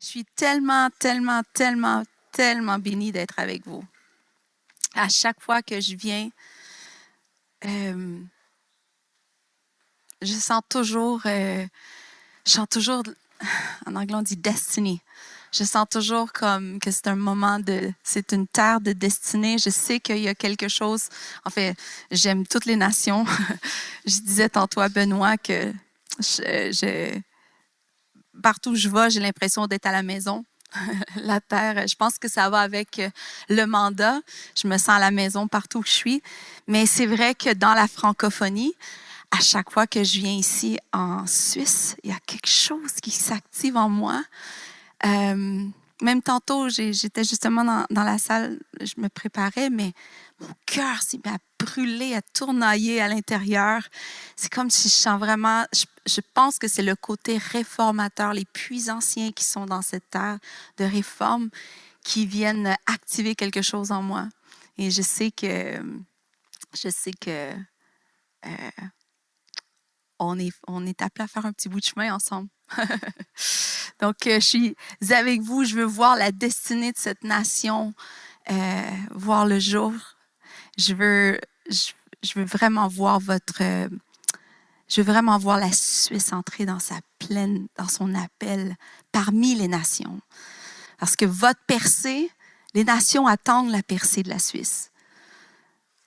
Je suis tellement, tellement, tellement, tellement bénie d'être avec vous. À chaque fois que je viens, je sens toujours, en anglais on dit destiny. Je sens toujours comme que c'est un moment c'est une terre de destinée. Je sais qu'il y a quelque chose. En fait, j'aime toutes les nations. Je disais tantôt à Benoît que partout où je vais, j'ai l'impression d'être à la maison. La terre, je pense que ça va avec le mandat. Je me sens à la maison partout où je suis. Mais c'est vrai que dans la francophonie, à chaque fois que je viens ici en Suisse, il y a quelque chose qui s'active en moi. Même tantôt, j'étais justement dans la salle, je me préparais, mais mon cœur s'est mis à brûler, à tournoyer à l'intérieur. C'est comme si je sens vraiment, je pense que c'est le côté réformateur, les puits anciens qui sont dans cette terre de réforme qui viennent activer quelque chose en moi. Et je sais que on est appelé à faire un petit bout de chemin ensemble. Donc, je suis avec vous. Je veux voir la destinée de cette nation voir le jour. Je veux vraiment voir je veux vraiment voir la Suisse entrer dans dans son appel parmi les nations. Parce que votre percée, les nations attendent la percée de la Suisse.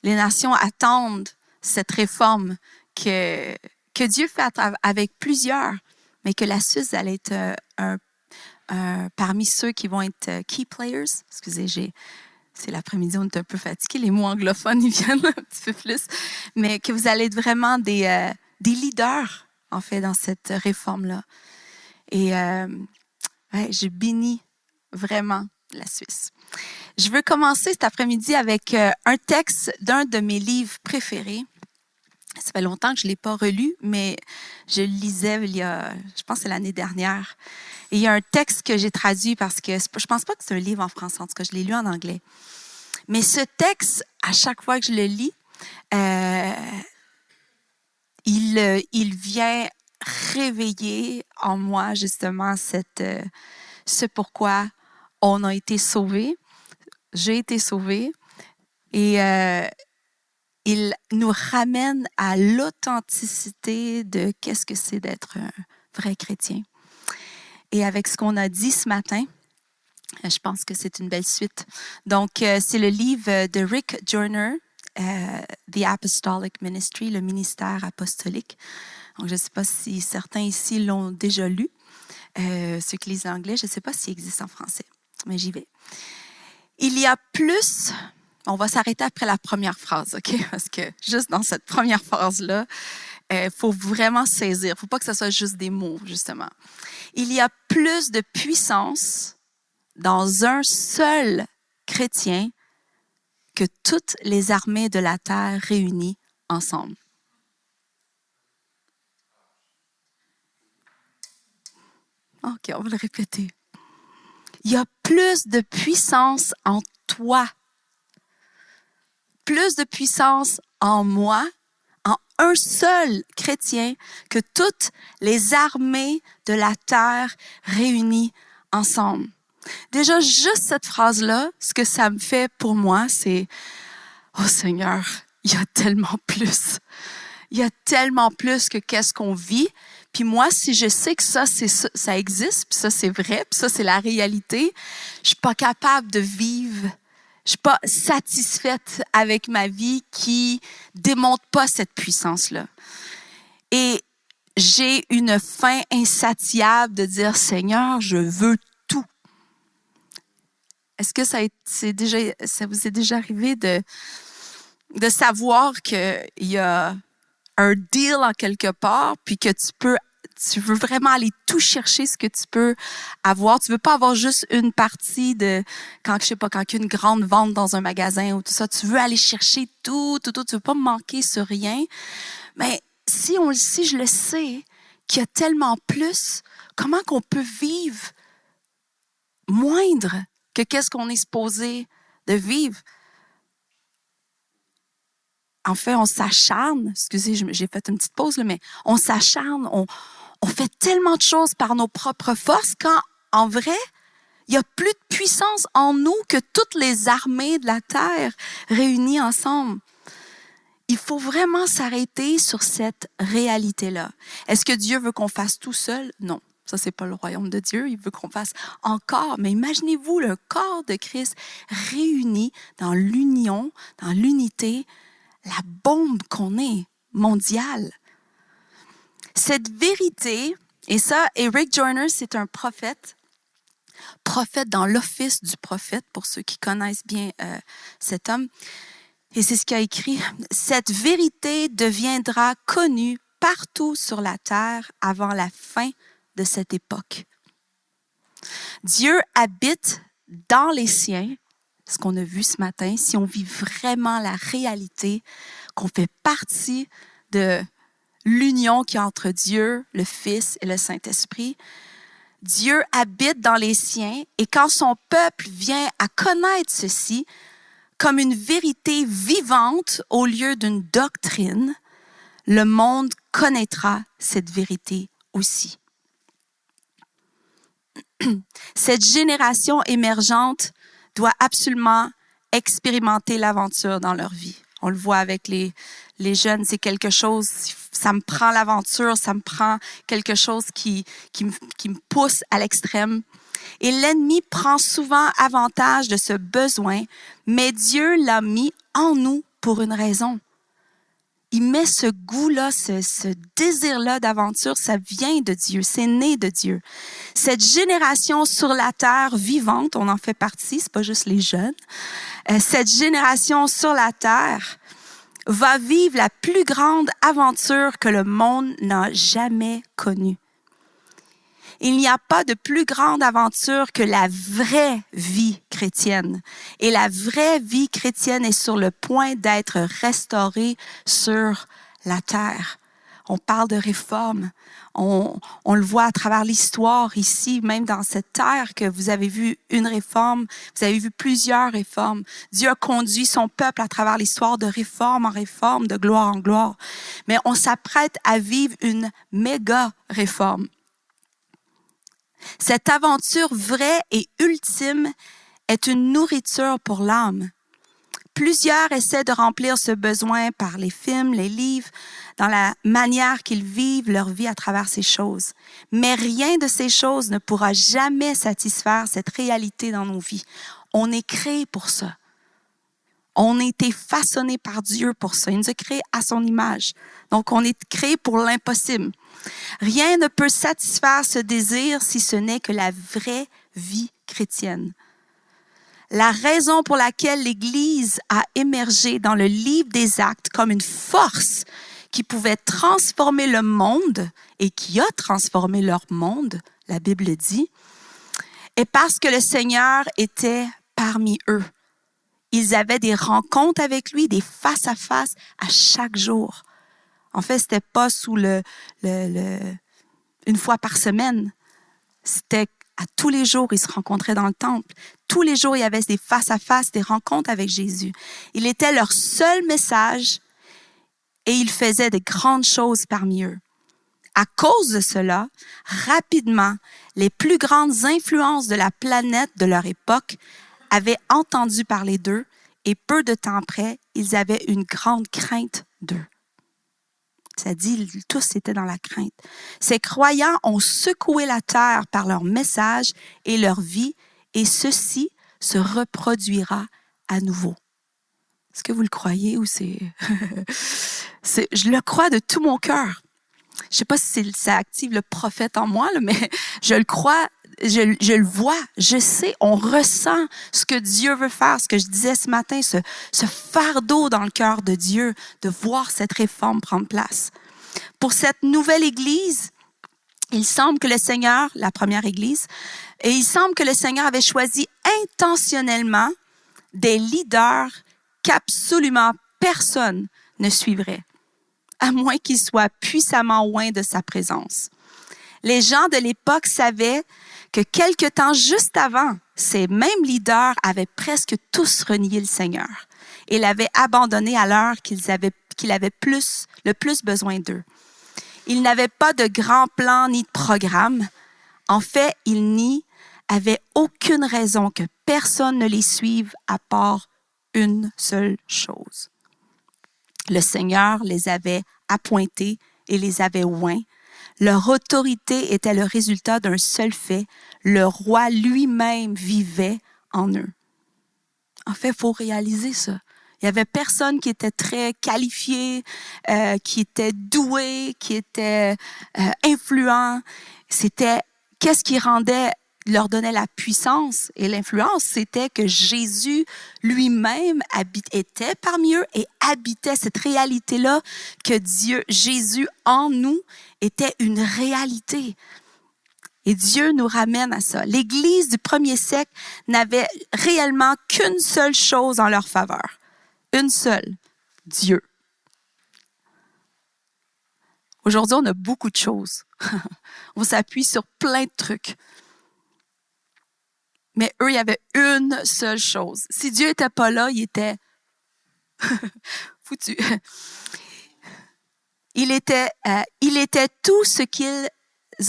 Les nations attendent cette réforme que Dieu fait avec plusieurs, mais que la Suisse allait être parmi ceux qui vont être key players. Excusez, c'est l'après-midi, on est un peu fatigué. Les mots anglophones, ils viennent un petit peu plus. Mais que vous allez être vraiment des leaders, en fait, dans cette réforme-là. Et je bénis vraiment la Suisse. Je veux commencer cet après-midi avec un texte d'un de mes livres préférés. Ça fait longtemps que je ne l'ai pas relu, mais je le lisais je pense que c'est l'année dernière. Et il y a un texte que j'ai traduit parce que je ne pense pas que c'est un livre en français, en tout cas, je l'ai lu en anglais. Mais ce texte, à chaque fois que je le lis, il vient réveiller en moi justement ce pourquoi on a été sauvés. J'ai été sauvée. Et il nous ramène à l'authenticité de qu'est-ce que c'est d'être un vrai chrétien. Et avec ce qu'on a dit ce matin, je pense que c'est une belle suite. Donc, c'est le livre de Rick Joyner, The Apostolic Ministry, le ministère apostolique. Donc, je ne sais pas si certains ici l'ont déjà lu. Ceux qui lisent l'anglais, je ne sais pas s'il existe en français, mais j'y vais. Il y a plus... On va s'arrêter après la première phrase, OK? Parce que juste dans cette première phrase-là, faut vraiment saisir. Il ne faut pas que ce soit juste des mots, justement. Il y a plus de puissance dans un seul chrétien que toutes les armées de la terre réunies ensemble. OK, on va le répéter. Il y a plus de puissance en toi, plus de puissance en moi, en un seul chrétien, que toutes les armées de la terre réunies ensemble. Déjà, juste cette phrase-là, ce que ça me fait pour moi, c'est « Oh Seigneur, il y a tellement plus. Il y a tellement plus que qu'est-ce qu'on vit. » Puis moi, si je sais que ça existe, puis ça, c'est vrai, puis ça, c'est la réalité, je suis pas capable de vivre. Je suis pas satisfaite avec ma vie qui démontre pas cette puissance-là. Et j'ai une faim insatiable de dire « Seigneur, je veux tout. » Est-ce que ça vous est déjà arrivé de savoir qu'il y a un deal en quelque part, puis que tu veux vraiment aller tout chercher ce que tu peux avoir. Tu veux pas avoir juste une partie quand il y a une grande vente dans un magasin ou tout ça. Tu veux aller chercher tout. Tu veux pas manquer sur rien. Mais si je le sais qu'il y a tellement plus, comment qu'on peut vivre moindre que qu'est-ce qu'on est supposé de vivre? En fait, on s'acharne. Excusez, j'ai fait une petite pause, là, mais on s'acharne. On fait tellement de choses par nos propres forces quand, en vrai, il y a plus de puissance en nous que toutes les armées de la terre réunies ensemble. Il faut vraiment s'arrêter sur cette réalité-là. Est-ce que Dieu veut qu'on fasse tout seul? Non. Ça, c'est pas le royaume de Dieu. Il veut qu'on fasse encore. Mais imaginez-vous le corps de Christ réuni dans l'union, dans l'unité, la bombe qu'on est mondiale. Cette vérité, et ça, Eric Joyner, c'est un prophète dans l'office du prophète, pour ceux qui connaissent bien cet homme. Et c'est ce qu'il a écrit. Cette vérité deviendra connue partout sur la terre avant la fin de cette époque. Dieu habite dans les siens, ce qu'on a vu ce matin, si on vit vraiment la réalité, qu'on fait partie de l'union qu'il y a entre Dieu, le Fils et le Saint-Esprit. Dieu habite dans les siens et quand son peuple vient à connaître ceci comme une vérité vivante au lieu d'une doctrine, le monde connaîtra cette vérité aussi. Cette génération émergente doit absolument expérimenter l'aventure dans leur vie. On le voit avec les jeunes, c'est quelque chose, ça me prend l'aventure, ça me prend quelque chose qui me pousse à l'extrême. Et l'ennemi prend souvent avantage de ce besoin, mais Dieu l'a mis en nous pour une raison. Il met ce goût-là, ce désir-là d'aventure, ça vient de Dieu, c'est né de Dieu. Cette génération sur la terre vivante, on en fait partie, c'est pas juste les jeunes. Cette génération sur la terre va vivre la plus grande aventure que le monde n'a jamais connue. Il n'y a pas de plus grande aventure que la vraie vie chrétienne. Et la vraie vie chrétienne est sur le point d'être restaurée sur la terre. On parle de réforme. On le voit à travers l'histoire ici, même dans cette terre, que vous avez vu une réforme, vous avez vu plusieurs réformes. Dieu a conduit son peuple à travers l'histoire de réforme en réforme, de gloire en gloire. Mais on s'apprête à vivre une méga réforme. Cette aventure vraie et ultime est une nourriture pour l'âme. Plusieurs essaient de remplir ce besoin par les films, les livres, dans la manière qu'ils vivent leur vie à travers ces choses. Mais rien de ces choses ne pourra jamais satisfaire cette réalité dans nos vies. On est créé pour ça. On a été façonné par Dieu pour ça. Il nous a créés à son image. Donc, on est créé pour l'impossible. Rien ne peut satisfaire ce désir si ce n'est que la vraie vie chrétienne. La raison pour laquelle l'Église a émergé dans le livre des Actes comme une force qui pouvait transformer le monde et qui a transformé leur monde, la Bible dit, est parce que le Seigneur était parmi eux. Ils avaient des rencontres avec lui, des face-à-face à chaque jour. En fait, c'était pas une fois par semaine. C'était à tous les jours, ils se rencontraient dans le temple. Tous les jours, il y avait des face-à-face, des rencontres avec Jésus. Il était leur seul message et il faisait de grandes choses parmi eux. À cause de cela, rapidement, les plus grandes influences de la planète de leur époque avaient entendu parler d'eux et peu de temps après, ils avaient une grande crainte d'eux. Ça dit, tous étaient dans la crainte. Ces croyants ont secoué la terre par leur message et leur vie, et ceci se reproduira à nouveau. Est-ce que vous le croyez ou c'est... Je le crois de tout mon cœur. Je ne sais pas si ça active le prophète en moi, là, mais je le crois, je le vois, je sais, on ressent ce que Dieu veut faire, ce que je disais ce matin, ce fardeau dans le cœur de Dieu, de voir cette réforme prendre place. Pour cette nouvelle Église, il semble que le Seigneur, la première Église, et il semble que le Seigneur avait choisi intentionnellement des leaders qu'absolument personne ne suivrait, à moins qu'ils soient puissamment loin de sa présence. Les gens de l'époque savaient que quelque temps juste avant, ces mêmes leaders avaient presque tous renié le Seigneur et l'avaient abandonné à l'heure qu'il avait le plus besoin d'eux. Ils n'avaient pas de grand plan ni de programme. En fait, ils nient avaient aucune raison que personne ne les suive à part une seule chose. Le Seigneur les avait appointés et les avait oints. Leur autorité était le résultat d'un seul fait. Le roi lui-même vivait en eux. En fait, il faut réaliser ça. Il n'y avait personne qui était très qualifié, qui était doué, qui était influent. C'était qu'est-ce qui leur donnait la puissance et l'influence, c'était que Jésus lui-même était parmi eux et habitait cette réalité-là que Jésus en nous était une réalité. Et Dieu nous ramène à ça. L'Église du premier siècle n'avait réellement qu'une seule chose en leur faveur. Une seule, Dieu. Aujourd'hui, on a beaucoup de choses. On s'appuie sur plein de trucs. Mais eux, il y avait une seule chose. Si Dieu n'était pas là, il était foutu. Il était tout ce qu'ils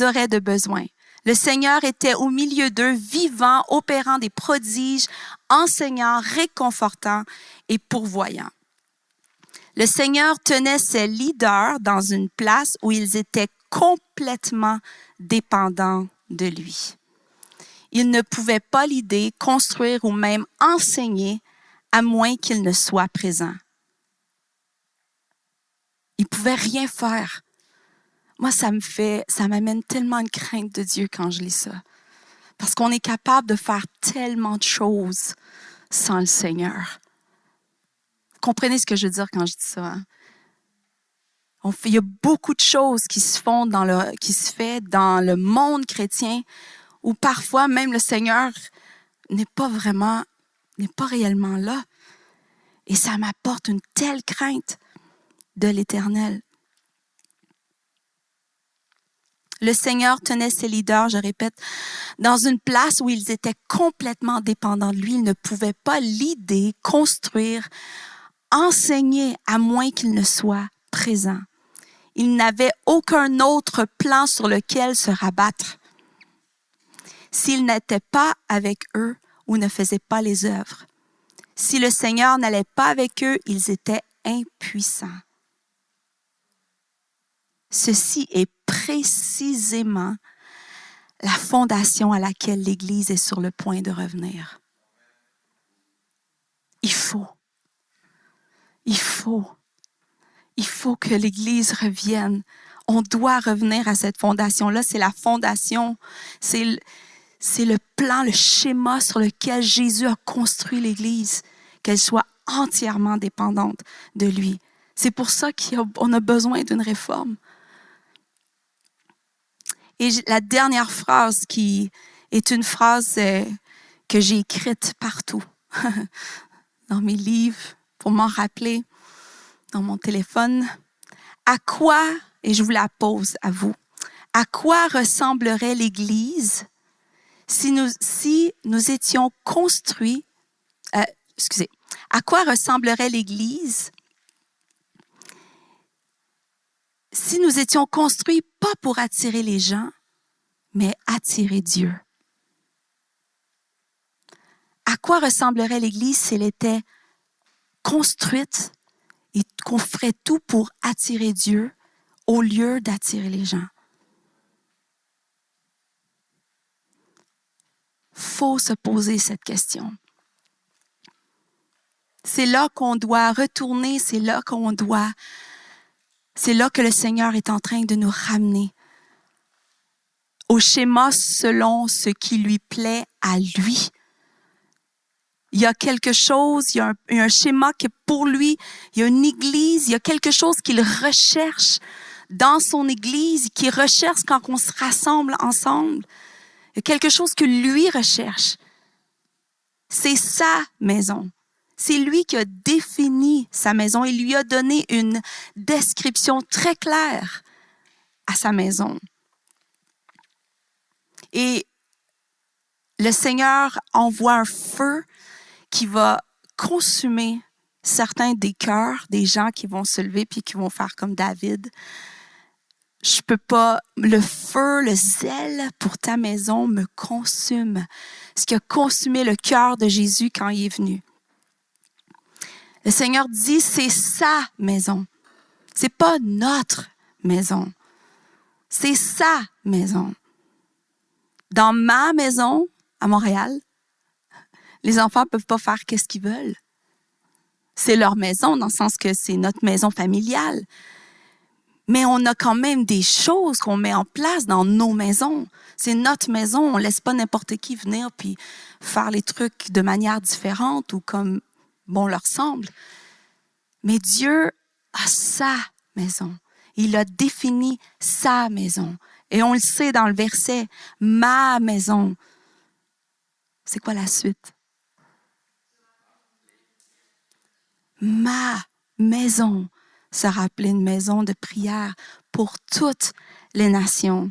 auraient de besoin. Le Seigneur était au milieu d'eux, vivant, opérant des prodiges, enseignant, réconfortant et pourvoyant. Le Seigneur tenait ses leaders dans une place où ils étaient complètement dépendants de lui. Ils ne pouvaient pas l'aider, construire ou même enseigner à moins qu'il ne soit présent. Ils ne pouvaient rien faire. Moi, ça m'amène tellement une crainte de Dieu quand je lis ça. Parce qu'on est capable de faire tellement de choses sans le Seigneur. Vous comprenez ce que je veux dire quand je dis ça? Hein? Il y a beaucoup de choses qui se fait dans le monde chrétien où parfois même le Seigneur n'est pas réellement là. Et ça m'apporte une telle crainte de l'Éternel. Le Seigneur tenait ses leaders, je répète, dans une place où ils étaient complètement dépendants de lui. Ils ne pouvaient pas l'aider, construire, enseigner à moins qu'il ne soit présent. Ils n'avaient aucun autre plan sur lequel se rabattre. S'il n'était pas avec eux ou ne faisait pas les œuvres. Si le Seigneur n'allait pas avec eux, ils étaient impuissants. Ceci est précisément la fondation à laquelle l'Église est sur le point de revenir. Il faut que l'Église revienne. On doit revenir à cette fondation-là. C'est la fondation, c'est le plan, le schéma sur lequel Jésus a construit l'Église, qu'elle soit entièrement dépendante de lui. C'est pour ça qu'on a besoin d'une réforme. Et la dernière phrase qui est une phrase que j'ai écrite partout, dans mes livres, pour m'en rappeler, dans mon téléphone. À quoi, et je vous la pose à vous, à quoi ressemblerait l'Église si nous étions construits, à quoi ressemblerait l'Église si nous étions construits pas pour attirer les gens, mais attirer Dieu? À quoi ressemblerait l'Église si elle était construite et qu'on ferait tout pour attirer Dieu au lieu d'attirer les gens? Faut se poser cette question. C'est là qu'on doit retourner, c'est là que le Seigneur est en train de nous ramener au schéma selon ce qui lui plaît à lui. Il y a quelque chose, il y a un schéma que pour lui, il y a une église, il y a quelque chose qu'il recherche dans son église, qu'il recherche quand on se rassemble ensemble. Il y a quelque chose que lui recherche. C'est sa maison. C'est lui qui a défini sa maison. Il lui a donné une description très claire à sa maison. Et le Seigneur envoie un feu qui va consumer certains des cœurs des gens qui vont se lever puis qui vont faire comme David. je peux pas, le feu, le zèle pour ta maison me consume. Ce qui a consumé le cœur de Jésus quand il est venu. Le Seigneur dit, c'est sa maison. C'est pas notre maison. C'est sa maison. Dans ma maison, à Montréal, les enfants peuvent pas faire qu'est-ce qu'ils veulent. C'est leur maison, dans le sens que c'est notre maison familiale. Mais on a quand même des choses qu'on met en place dans nos maisons. C'est notre maison. On laisse pas n'importe qui venir puis faire les trucs de manière différente ou comme bon leur semble. Mais Dieu a sa maison. Il a défini sa maison. Et on le sait dans le verset, ma maison. C'est quoi la suite? Ma maison sera appelée une maison de prière pour toutes les nations.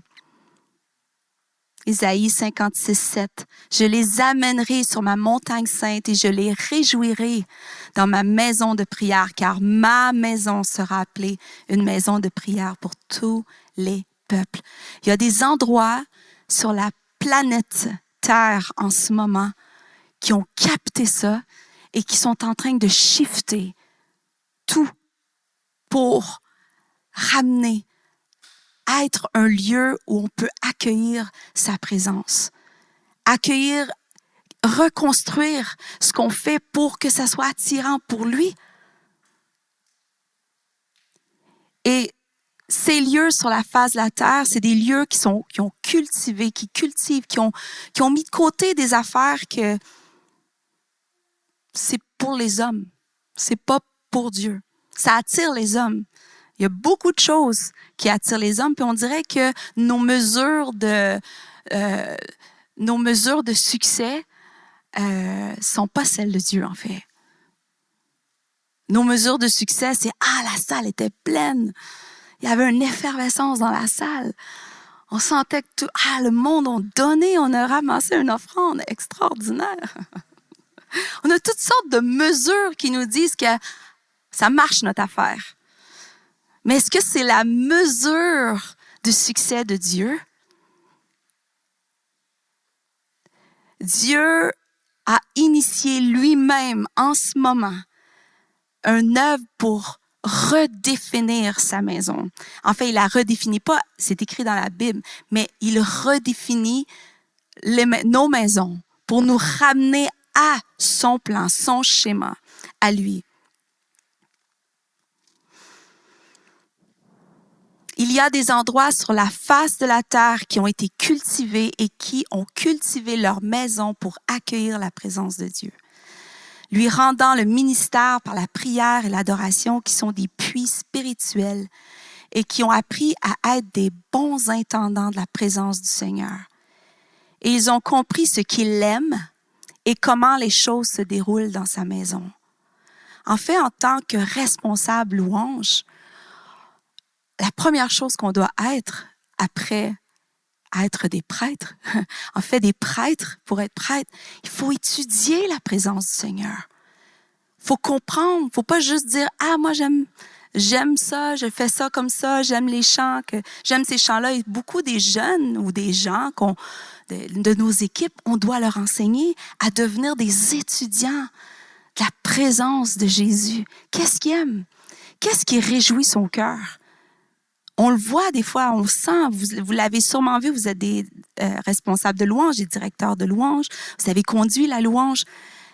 Isaïe 56, 7. Je les amènerai sur ma montagne sainte et je les réjouirai dans ma maison de prière, car ma maison sera appelée une maison de prière pour tous les peuples. Il y a des endroits sur la planète Terre en ce moment qui ont capté ça et qui sont en train de shifter tout pour ramener, être un lieu où on peut accueillir sa présence. Accueillir, reconstruire ce qu'on fait pour que ça soit attirant pour lui. Et ces lieux sur la face de la terre, c'est des lieux qui ont cultivé, qui cultivent, qui ont mis de côté des affaires que c'est pour les hommes. C'est pas pour Dieu. Ça attire les hommes. Il y a beaucoup de choses qui attirent les hommes, puis on dirait que nos mesures de succès sont pas celles de Dieu, en fait. Nos mesures de succès, c'est « Ah, la salle était pleine! » Il y avait une effervescence dans la salle. On sentait que le monde a donné, on a ramassé une offrande extraordinaire. On a toutes sortes de mesures qui nous disent que ça marche notre affaire. Mais est-ce que c'est la mesure du succès de Dieu? Dieu a initié lui-même en ce moment une œuvre pour redéfinir sa maison. En fait, il la redéfinit pas, c'est écrit dans la Bible, mais il redéfinit nos maisons pour nous ramener à son plan, son schéma, à lui. Il y a des endroits sur la face de la terre qui ont été cultivés et qui ont cultivé leur maison pour accueillir la présence de Dieu, lui rendant le ministère par la prière et l'adoration qui sont des puits spirituels et qui ont appris à être des bons intendants de la présence du Seigneur. Et ils ont compris ce qu'il aime et comment les choses se déroulent dans sa maison. En fait, en tant que responsable louange, la première chose qu'on doit être après être des prêtres, en fait des prêtres, pour être prêtre, il faut étudier la présence du Seigneur. Il faut comprendre, il ne faut pas juste dire « Ah, moi j'aime ça, je fais ça comme ça, j'aime les chants, j'aime ces chants-là. » Et beaucoup des jeunes ou des gens de nos équipes, on doit leur enseigner à devenir des étudiants de la présence de Jésus. Qu'est-ce qu'il aime? Qu'est-ce qui réjouit son cœur? On le voit des fois, on sent, vous l'avez sûrement vu, vous êtes des responsables de louange, des directeurs de louange, vous avez conduit la louange.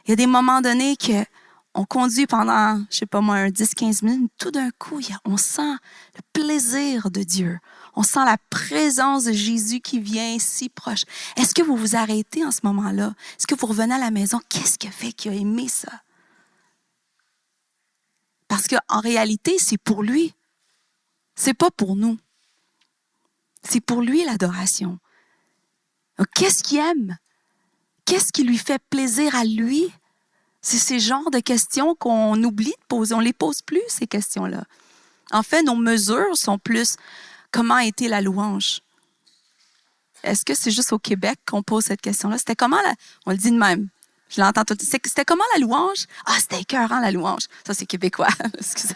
Il y a des moments donnés qu'on conduit pendant, je sais pas moi, 10-15 minutes, tout d'un coup, on sent le plaisir de Dieu. On sent la présence de Jésus qui vient si proche. Est-ce que vous vous arrêtez en ce moment-là? Est-ce que vous revenez à la maison? Qu'est-ce qui a fait qu'il a aimé ça? Parce qu'en réalité, c'est pour lui. C'est pas pour nous. C'est pour lui l'adoration. Donc, qu'est-ce qu'il aime? Qu'est-ce qui lui fait plaisir à lui? C'est ces genres de questions qu'on oublie de poser. On ne les pose plus, ces questions-là. En fait, nos mesures sont plus comment a été la louange? Est-ce que c'est juste au Québec qu'on pose cette question-là? C'était comment? On le dit de même. Je l'entends tout. C'était comment la louange? Ah, c'était écœurant, la louange. Ça, c'est québécois. Excusez.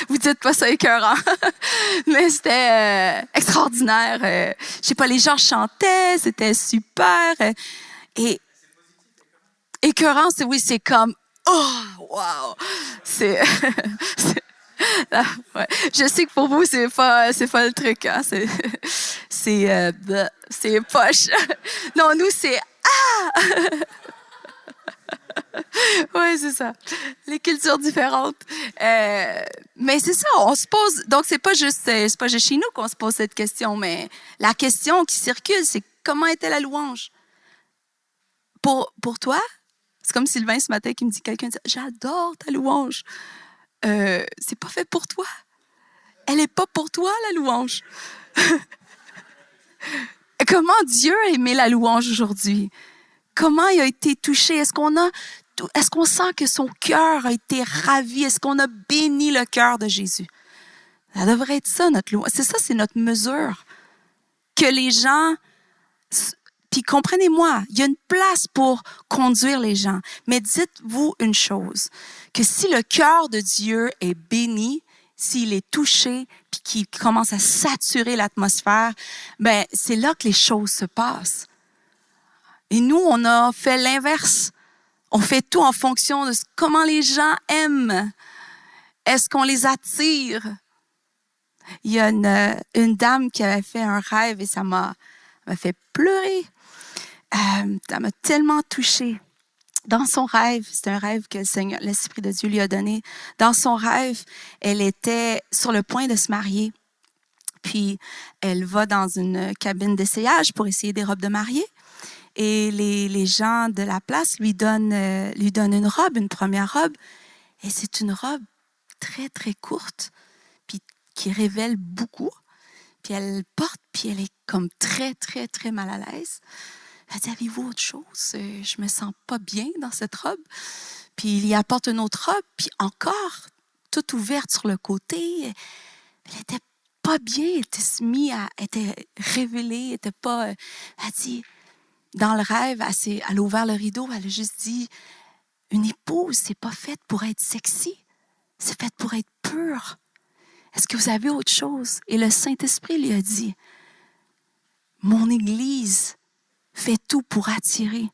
Vous dites pas ça écœurant. Mais c'était extraordinaire. Je sais pas, les gens chantaient, c'était super. Et écœurant, oui, c'est comme, oh, wow! C'est, ah, ouais. Je sais que pour vous, c'est pas le truc, hein. C'est poche. Non, nous, c'est, oui, c'est ça. Les cultures différentes. Mais c'est ça, on se pose. Donc, c'est pas juste chez nous qu'on se pose cette question, mais la question qui circule, c'est comment était la louange? Pour toi, c'est comme Sylvain ce matin qui me dit, quelqu'un dit, j'adore ta louange. C'est pas fait pour toi. Elle est pas pour toi, la louange. Comment Dieu a aimé la louange aujourd'hui? Comment il a été touché? Est-ce qu'on sent que son cœur a été ravi? Est-ce qu'on a béni le cœur de Jésus? Ça devrait être ça, notre louange. C'est notre mesure. Que les gens... Puis comprenez-moi, il y a une place pour conduire les gens. Mais dites-vous une chose, que si le cœur de Dieu est béni, s'il est touché, puis qu'il commence à saturer l'atmosphère, ben c'est là que les choses se passent. Et nous, on a fait l'inverse. On fait tout en fonction de comment les gens aiment. Est-ce qu'on les attire? Il y a une dame qui avait fait un rêve et ça m'a fait pleurer. Ça m'a tellement touchée. Dans son rêve, c'est un rêve que l'Esprit de Dieu lui a donné. Dans son rêve, elle était sur le point de se marier. Puis, elle va dans une cabine d'essayage pour essayer des robes de mariée. Et les gens de la place lui donnent une robe, une première robe. Et c'est une robe très, très courte, puis qui révèle beaucoup. Puis elle porte, puis elle est comme très, très, très mal à l'aise. Elle dit, avez-vous autre chose? Je me sens pas bien dans cette robe. Puis il y apporte une autre robe, puis encore, toute ouverte sur le côté. Elle était pas bien, elle était révélée, elle était pas... Elle dit, dans le rêve, elle a ouvert le rideau, elle a juste dit, une épouse, c'est pas faite pour être sexy, c'est faite pour être pure. Est-ce que vous avez autre chose? Et le Saint-Esprit lui a dit, mon Église fait tout pour attirer,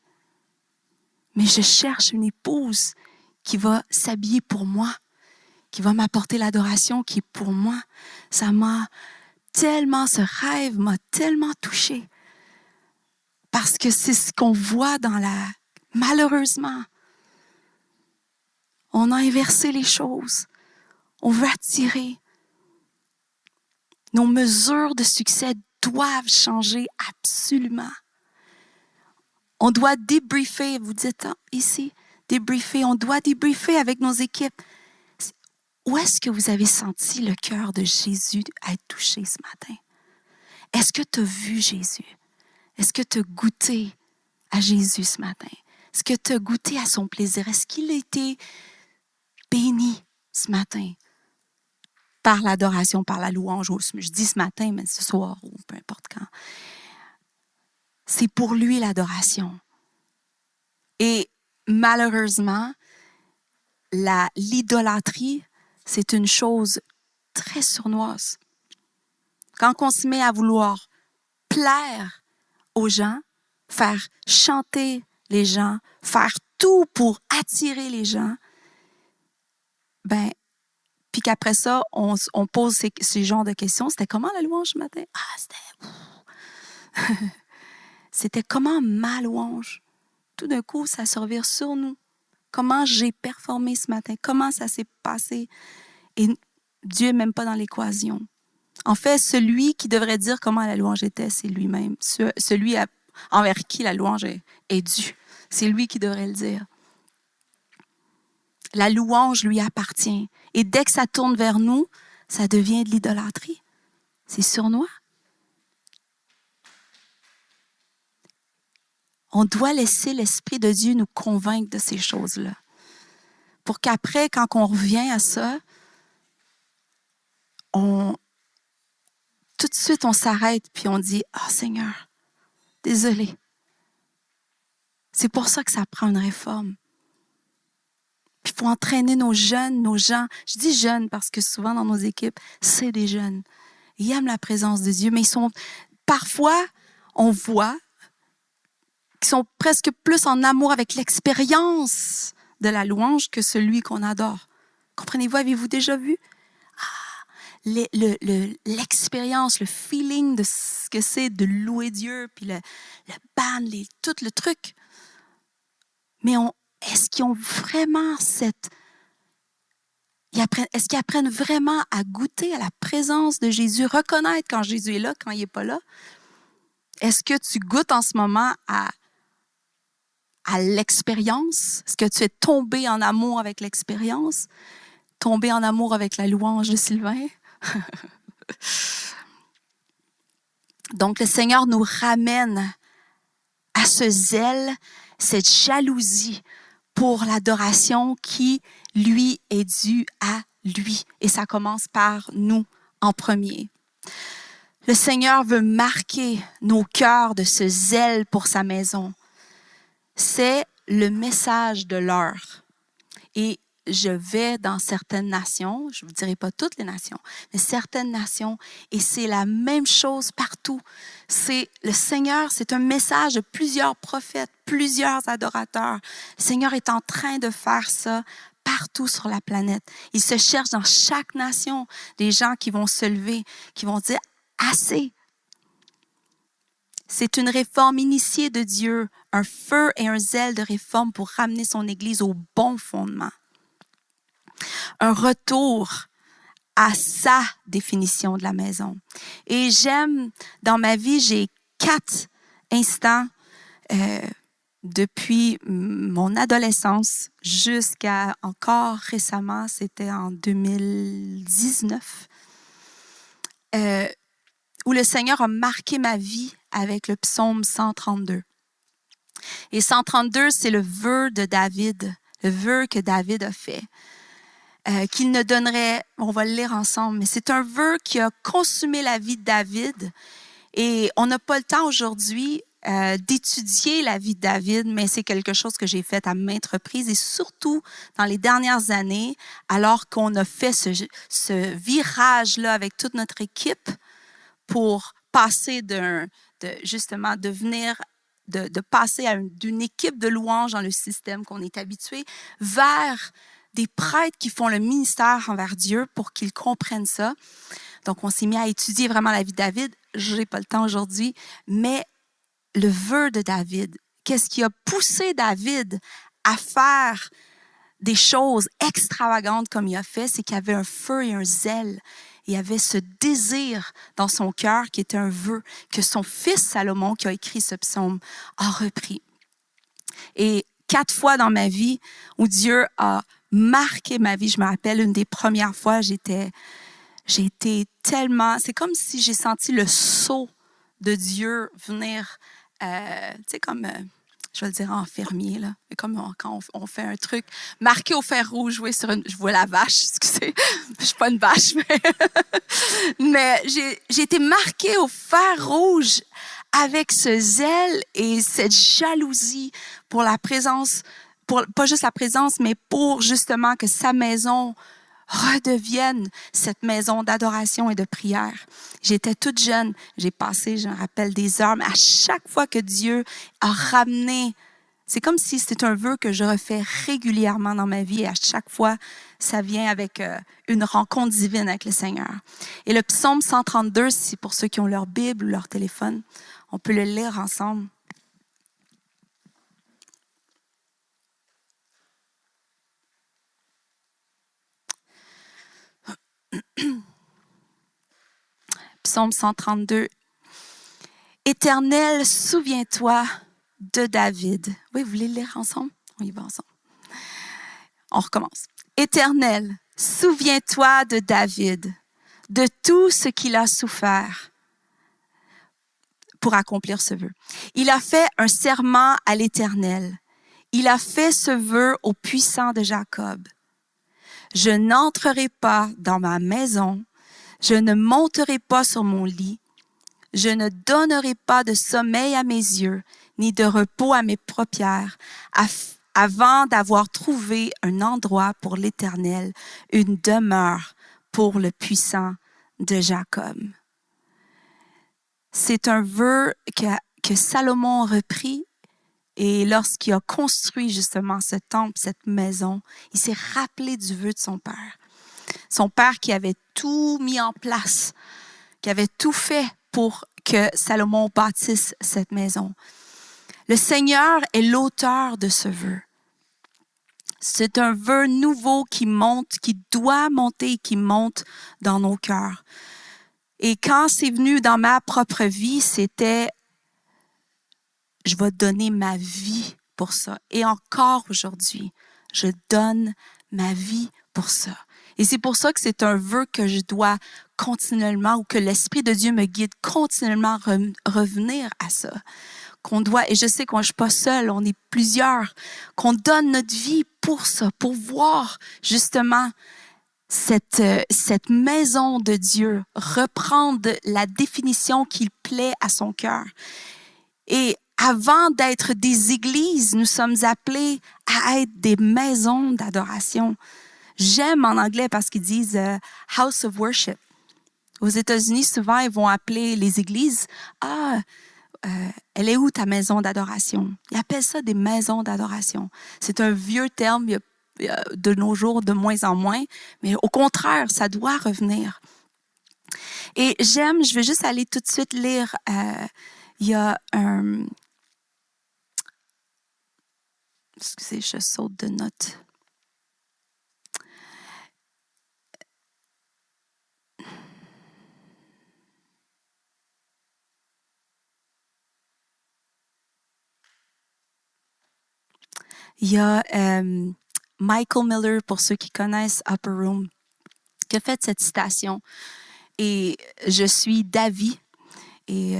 mais je cherche une épouse qui va s'habiller pour moi, qui va m'apporter l'adoration qui est pour moi. Ce rêve m'a tellement touchée. Parce que c'est ce qu'on voit malheureusement, on a inversé les choses. On veut attirer. Nos mesures de succès doivent changer absolument. On doit débriefer, vous dites ici, débriefer. On doit débriefer avec nos équipes. Où est-ce que vous avez senti le cœur de Jésus être touché ce matin? Est-ce que tu as vu Jésus? Est-ce que tu as goûté à Jésus ce matin? Est-ce que tu as goûté à son plaisir? Est-ce qu'il a été béni ce matin par l'adoration, par la louange? Je dis ce matin, mais ce soir ou peu importe quand. C'est pour lui l'adoration. Et malheureusement, l'idolâtrie, c'est une chose très sournoise. Quand on se met à vouloir plaire aux gens, faire chanter les gens, faire tout pour attirer les gens, puis qu'après ça, on pose ces genres de questions. C'était comment la louange ce matin? C'était comment ma louange? Tout d'un coup, ça se revire sur nous. Comment j'ai performé ce matin? Comment ça s'est passé? Et Dieu n'est même pas dans l'équation. En fait, celui qui devrait dire comment la louange était, c'est lui-même. Celui envers qui la louange est due. C'est lui qui devrait le dire. La louange lui appartient. Et dès que ça tourne vers nous, ça devient de l'idolâtrie. C'est sournois. On doit laisser l'Esprit de Dieu nous convaincre de ces choses-là. Pour qu'après, quand on revient à ça, tout de suite, on s'arrête puis on dit « Ah, Seigneur, désolé. C'est pour ça que ça prend une réforme. Puis il faut entraîner nos jeunes, nos gens. Je dis jeunes parce que souvent dans nos équipes, c'est des jeunes. Ils aiment la présence de Dieu, mais parfois, on voit qu'ils sont presque plus en amour avec l'expérience de la louange que celui qu'on adore. Comprenez-vous, avez-vous déjà vu? L'expérience, le feeling de ce que c'est de louer Dieu, puis le band, tout le truc. Mais est-ce qu'ils ont vraiment est-ce qu'ils apprennent vraiment à goûter à la présence de Jésus, reconnaître quand Jésus est là, quand il n'est pas là? Est-ce que tu goûtes en ce moment à l'expérience? Est-ce que tu es tombé en amour avec l'expérience? Tombé en amour avec la louange de Sylvain? Donc, le Seigneur nous ramène à ce zèle, cette jalousie pour l'adoration qui, lui, est due à lui. Et ça commence par nous en premier. Le Seigneur veut marquer nos cœurs de ce zèle pour sa maison. C'est le message de l'heure. Et je vais dans certaines nations, je ne vous dirai pas toutes les nations, mais certaines nations, et c'est la même chose partout. Le Seigneur, c'est un message de plusieurs prophètes, plusieurs adorateurs. Le Seigneur est en train de faire ça partout sur la planète. Il se cherche dans chaque nation des gens qui vont se lever, qui vont dire « assez ». C'est une réforme initiée de Dieu, un feu et un zèle de réforme pour ramener son Église au bon fondement. Un retour à sa définition de la maison. Et dans ma vie, j'ai 4 instants depuis mon adolescence jusqu'à encore récemment, c'était en 2019, où le Seigneur a marqué ma vie avec le psaume 132. Et 132, c'est le vœu de David, le vœu que David a fait. Qu'il ne donnerait, on va le lire ensemble, mais c'est un vœu qui a consumé la vie de David. Et on n'a pas le temps aujourd'hui d'étudier la vie de David, mais c'est quelque chose que j'ai fait à maintes reprises et surtout dans les dernières années, alors qu'on a fait ce virage-là avec toute notre équipe pour passer justement devenir de passer d'une équipe de louanges dans le système qu'on est habitué vers des prêtres qui font le ministère envers Dieu pour qu'ils comprennent ça. Donc, on s'est mis à étudier vraiment la vie de David. Je n'ai pas le temps aujourd'hui, mais le vœu de David, qu'est-ce qui a poussé David à faire des choses extravagantes comme il a fait, c'est qu'il y avait un feu et un zèle. Il y avait ce désir dans son cœur qui était un vœu que son fils Salomon, qui a écrit ce psaume, a repris. Et 4 fois dans ma vie où Dieu a marqué ma vie, je me rappelle une des premières fois, j'ai été tellement, c'est comme si j'ai senti le sceau de Dieu venir, tu sais, comme, je vais le dire en fermier, là, comme quand on fait un truc, marqué au fer rouge, je vois la vache, excusez, je suis pas une vache, mais j'ai été marquée au fer rouge avec ce zèle et cette jalousie pour la présence, pas juste la présence, mais pour justement que sa maison redevienne cette maison d'adoration et de prière. J'étais toute jeune, j'ai passé, je me rappelle, des heures, mais à chaque fois que Dieu a ramené, c'est comme si c'était un vœu que je refais régulièrement dans ma vie et à chaque fois, ça vient avec une rencontre divine avec le Seigneur. Et le psaume 132, c'est pour ceux qui ont leur Bible ou leur téléphone, on peut le lire ensemble. Psaume 132. Éternel, souviens-toi de David. Oui, vous voulez le lire ensemble? On y va ensemble. On recommence. Éternel, souviens-toi de David, de tout ce qu'il a souffert pour accomplir ce vœu. Il a fait un serment à l'Éternel. Il a fait ce vœu au puissant de Jacob. Je n'entrerai pas dans ma maison, je ne monterai pas sur mon lit, je ne donnerai pas de sommeil à mes yeux, ni de repos à mes paupières, avant d'avoir trouvé un endroit pour l'Éternel, une demeure pour le puissant de Jacob. C'est un vœu que Salomon a repris, et lorsqu'il a construit justement ce temple, cette maison, il s'est rappelé du vœu de son père. Son père qui avait tout mis en place, qui avait tout fait pour que Salomon bâtisse cette maison. Le Seigneur est l'auteur de ce vœu. C'est un vœu nouveau qui monte, qui doit monter et qui monte dans nos cœurs. Et quand c'est venu dans ma propre vie, c'était « je vais donner ma vie pour ça ». Et encore aujourd'hui, je donne ma vie pour ça. Et c'est pour ça que c'est un vœu que je dois continuellement, ou que l'Esprit de Dieu me guide continuellement à revenir à ça. Qu'on doit, et je sais qu'on ne est pas seul, on est plusieurs, qu'on donne notre vie pour ça, pour voir justement cette maison de Dieu reprendre la définition qu'il plaît à son cœur. Et avant d'être des églises, nous sommes appelés à être des maisons d'adoration. J'aime en anglais parce qu'ils disent house of worship. Aux États-Unis, souvent, ils vont appeler les églises elle est où ta maison d'adoration? Ils appellent ça des maisons d'adoration. C'est un vieux terme, de nos jours, de moins en moins, mais au contraire, ça doit revenir. Et je vais juste aller tout de suite lire, il y a un... Excusez, je saute de notes. Il y a Michael Miller, pour ceux qui connaissent Upper Room, qui a fait cette citation. Et je suis d'avis. Et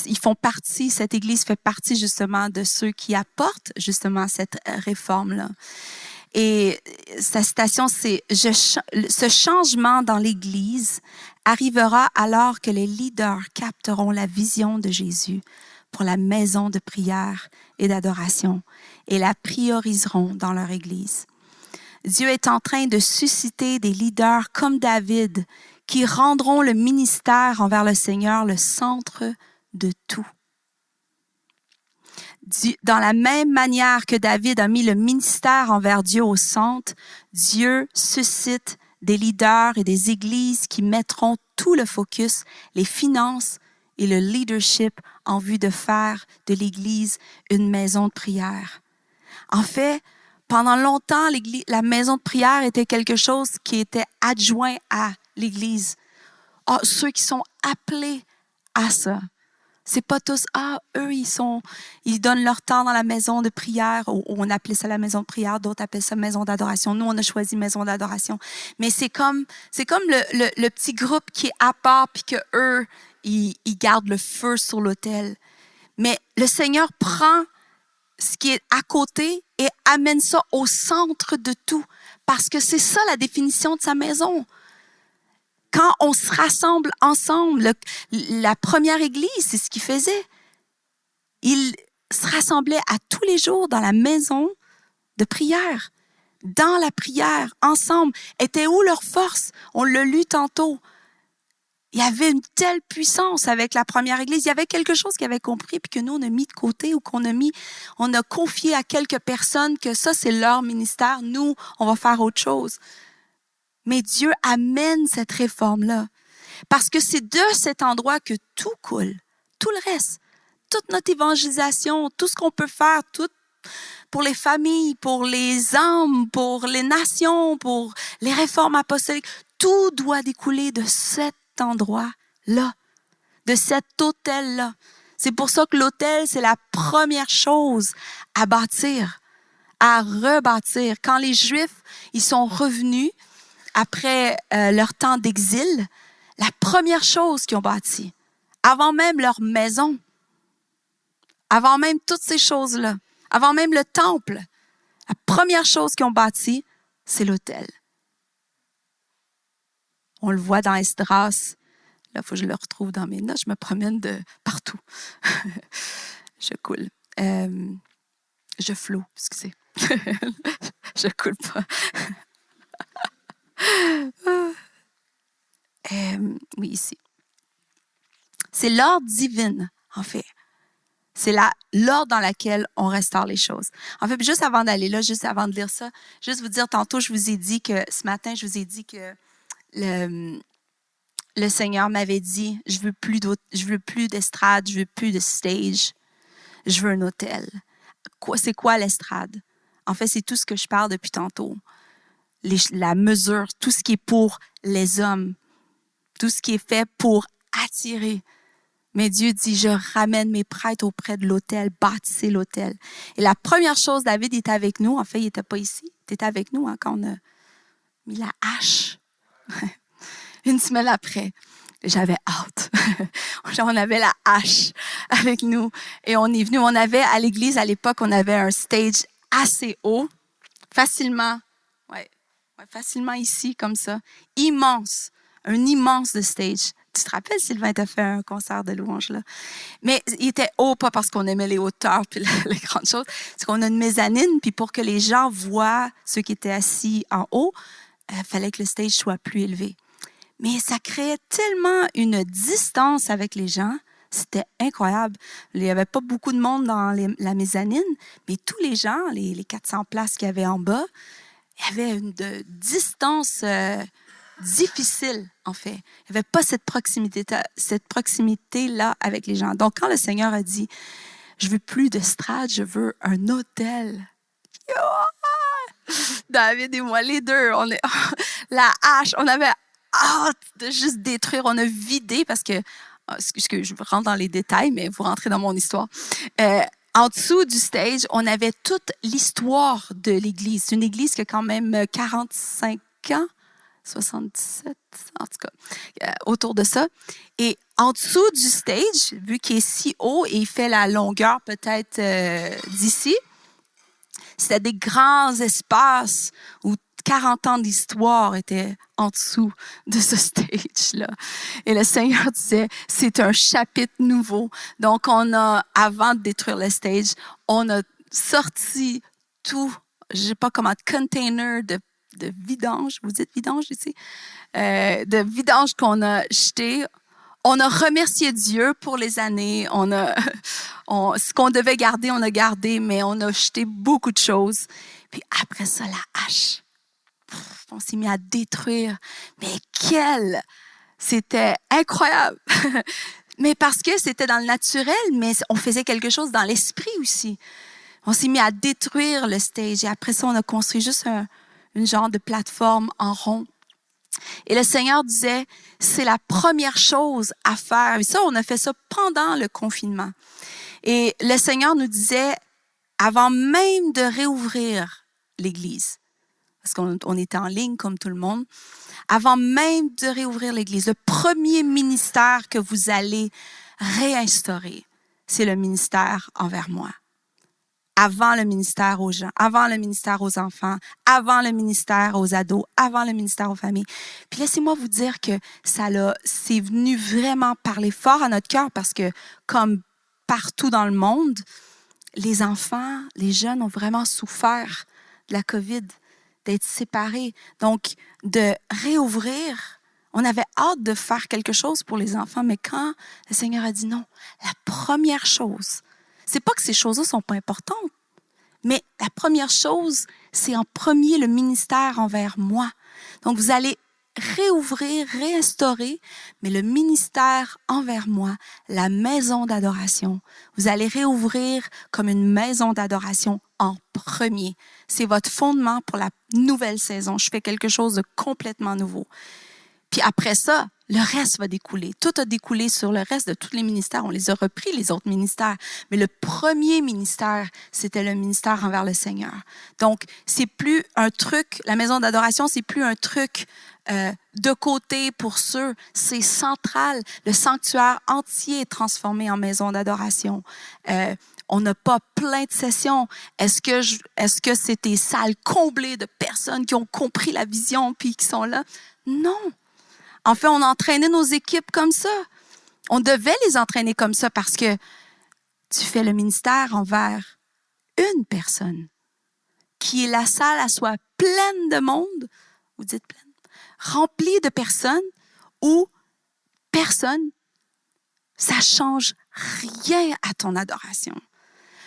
ils font partie, cette Église fait partie justement de ceux qui apportent justement cette réforme-là. Et sa citation, c'est « Ce changement dans l'Église arrivera alors que les leaders capteront la vision de Jésus pour la maison de prière et d'adoration et la prioriseront dans leur Église. Dieu est en train de susciter des leaders comme David qui rendront le ministère envers le Seigneur le centre de tout. Dans la même manière que David a mis le ministère envers Dieu au centre, Dieu suscite des leaders et des églises qui mettront tout le focus, les finances et le leadership en vue de faire de l'Église une maison de prière. En fait, pendant longtemps, la maison de prière était quelque chose qui était adjoint à l'Église. Ceux qui sont appelés à ça. C'est pas tous, eux, ils donnent leur temps dans la maison de prière, ou on appelait ça la maison de prière, d'autres appellent ça maison d'adoration. Nous, on a choisi maison d'adoration. Mais c'est comme le petit groupe qui est à part, puis que eux, ils gardent le feu sur l'autel. Mais le Seigneur prend ce qui est à côté et amène ça au centre de tout. Parce que c'est ça la définition de sa maison. Quand on se rassemble ensemble, la première Église, c'est ce qu'ils faisaient. Ils se rassemblaient à tous les jours dans la maison de prière. Dans la prière, ensemble. Était où leur force? On l'a lu tantôt. Il y avait une telle puissance avec la première Église. Il y avait quelque chose qu'ils avaient compris puis que nous, on a mis de côté ou on a confié à quelques personnes que ça, c'est leur ministère. Nous, on va faire autre chose. Mais Dieu amène cette réforme-là. Parce que c'est de cet endroit que tout coule. Tout le reste. Toute notre évangélisation, tout ce qu'on peut faire, tout pour les familles, pour les âmes, pour les nations, pour les réformes apostoliques, tout doit découler de cet endroit-là, de cet autel-là. C'est pour ça que l'autel, c'est la première chose à bâtir, à rebâtir. Quand les Juifs, ils sont revenus après leur temps d'exil, la première chose qu'ils ont bâtie, avant même leur maison, avant même toutes ces choses-là, avant même le temple, la première chose qu'ils ont bâtie, c'est l'autel. On le voit dans Esdras. Là, il faut que je le retrouve dans mes notes. Je me promène de partout. Je coule. Je flotte, excusez. Je coule pas. Oui, ici. C'est l'ordre divine, en fait. C'est l'ordre dans lequel on restaure les choses. En fait, juste avant d'aller là, juste avant de lire ça, juste vous dire, tantôt, je vous ai dit que, ce matin, je vous ai dit que le Seigneur m'avait dit, je veux plus d'estrade, je veux plus de stage, je veux un hôtel. C'est quoi l'estrade? En fait, c'est tout ce que je parle depuis tantôt. La mesure, tout ce qui est pour les hommes, tout ce qui est fait pour attirer. Mais Dieu dit, je ramène mes prêtres auprès de l'autel, bâtissez l'autel. Et la première chose, David était avec nous. En fait, il n'était pas ici. Il était avec nous quand on a mis la hache. Une semaine après, j'avais hâte. On avait la hache avec nous. Et on est venu, on avait à l'église, à l'époque, on avait un stage assez haut, facilement ici, comme ça. Immense. Un immense de stage. Tu te rappelles, Sylvain, t'as fait un concert de louange, là. Mais il était haut, pas parce qu'on aimait les hauteurs puis les grandes choses. C'est qu'on a une mezzanine, puis pour que les gens voient ceux qui étaient assis en haut, il fallait que le stage soit plus élevé. Mais ça créait tellement une distance avec les gens. C'était incroyable. Il n'y avait pas beaucoup de monde dans la mezzanine, mais tous les gens, les 400 places qu'il y avait en bas, il y avait une distance difficile, en fait. Il n'y avait pas cette proximité-là avec les gens. Donc, quand le Seigneur a dit, je veux plus d'estrade, je veux un hôtel. David et moi, les deux, la hache, on avait hâte de juste détruire. On a vidé parce que, je rentre dans les détails, mais vous rentrez dans mon histoire. En dessous du stage, on avait toute l'histoire de l'Église. C'est une Église qui a quand même 45 ans, 77, en tout cas, autour de ça. Et en dessous du stage, vu qu'il est si haut et il fait la longueur peut-être d'ici, c'était des grands espaces où 40 ans d'histoire étaient en dessous de ce stage-là. Et le Seigneur disait, c'est un chapitre nouveau. Donc, avant de détruire le stage, on a sorti tout, je ne sais pas comment, container de vidange, vous dites vidange ici? De vidange qu'on a jeté. On a remercié Dieu pour les années. Ce qu'on devait garder, on a gardé, mais on a jeté beaucoup de choses. Puis après ça, la hache. On s'est mis à détruire. Mais c'était incroyable. Mais parce que c'était dans le naturel, mais on faisait quelque chose dans l'esprit aussi. On s'est mis à détruire le stage. Et après ça, on a construit juste une genre de plateforme en rond. Et le Seigneur disait, c'est la première chose à faire. Et ça, on a fait ça pendant le confinement. Et le Seigneur nous disait, avant même de réouvrir l'Église, parce qu'on était en ligne comme tout le monde, avant même de réouvrir l'Église, le premier ministère que vous allez réinstaurer, c'est le ministère envers moi. Avant le ministère aux gens, avant le ministère aux enfants, avant le ministère aux ados, avant le ministère aux familles. Puis laissez-moi vous dire que c'est venu vraiment parler fort à notre cœur parce que comme partout dans le monde, les enfants, les jeunes ont vraiment souffert de la COVID, d'être séparés. Donc, de réouvrir, on avait hâte de faire quelque chose pour les enfants, mais quand le Seigneur a dit non, la première chose, c'est pas que ces choses-là sont pas importantes, mais la première chose, c'est en premier le ministère envers moi. Donc, vous allez réouvrir, réinstaurer, mais le ministère envers moi, la maison d'adoration. Vous allez réouvrir comme une maison d'adoration en premier. C'est votre fondement pour la nouvelle saison. Je fais quelque chose de complètement nouveau. Puis après ça, le reste va découler. Tout a découlé sur le reste de tous les ministères. On les a repris, les autres ministères. Mais le premier ministère, c'était le ministère envers le Seigneur. Donc, c'est plus un truc, la maison d'adoration, c'est plus un truc de côté pour ceux. C'est central. Le sanctuaire entier est transformé en maison d'adoration. On n'a pas plein de sessions. Est-ce que c'est des salles comblées de personnes qui ont compris la vision puis qui sont là? Non. En fait, on entraînait nos équipes comme ça. On devait les entraîner comme ça parce que tu fais le ministère envers une personne, qui est la salle, elle soit pleine de monde, vous dites pleine, remplie de personnes, ou personne, ça change rien à ton adoration.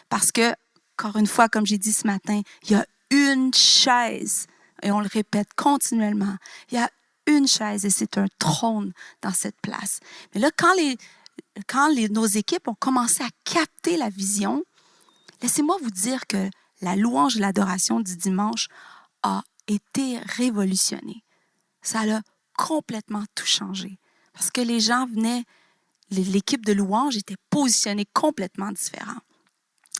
Parce que, encore une fois, comme j'ai dit ce matin, il y a une chaise, et on le répète continuellement, il y a une chaise et c'est un trône dans cette place. Mais là, quand nos équipes ont commencé à capter la vision, laissez-moi vous dire que la louange et l'adoration du dimanche a été révolutionnée. Ça a complètement tout changé. Parce que les gens venaient, l'équipe de louange était positionnée complètement différent.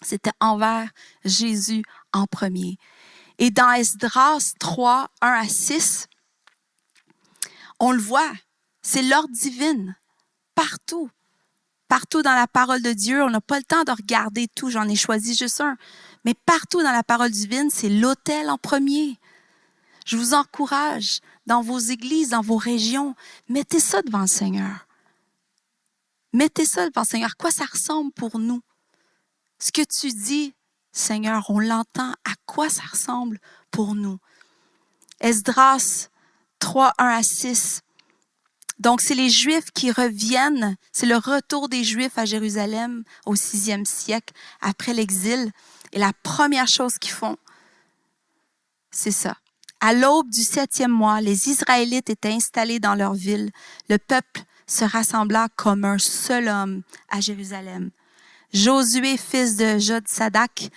C'était envers Jésus en premier. Et dans Esdras 3, 1 à 6, on le voit, c'est l'ordre divine, partout. Partout dans la parole de Dieu, on n'a pas le temps de regarder tout, j'en ai choisi juste un. Mais partout dans la parole divine, c'est l'autel en premier. Je vous encourage, dans vos églises, dans vos régions, mettez ça devant le Seigneur. Mettez ça devant le Seigneur. À quoi ça ressemble pour nous? Ce que tu dis, Seigneur, on l'entend. À quoi ça ressemble pour nous? Esdras 3, 1 à 6. Donc, c'est les Juifs qui reviennent. C'est le retour des Juifs à Jérusalem au 6e siècle, après l'exil. Et la première chose qu'ils font, c'est ça. À l'aube du 7e mois, les Israélites étaient installés dans leur ville. Le peuple se rassembla comme un seul homme à Jérusalem. Josué, fils de Jotsadak,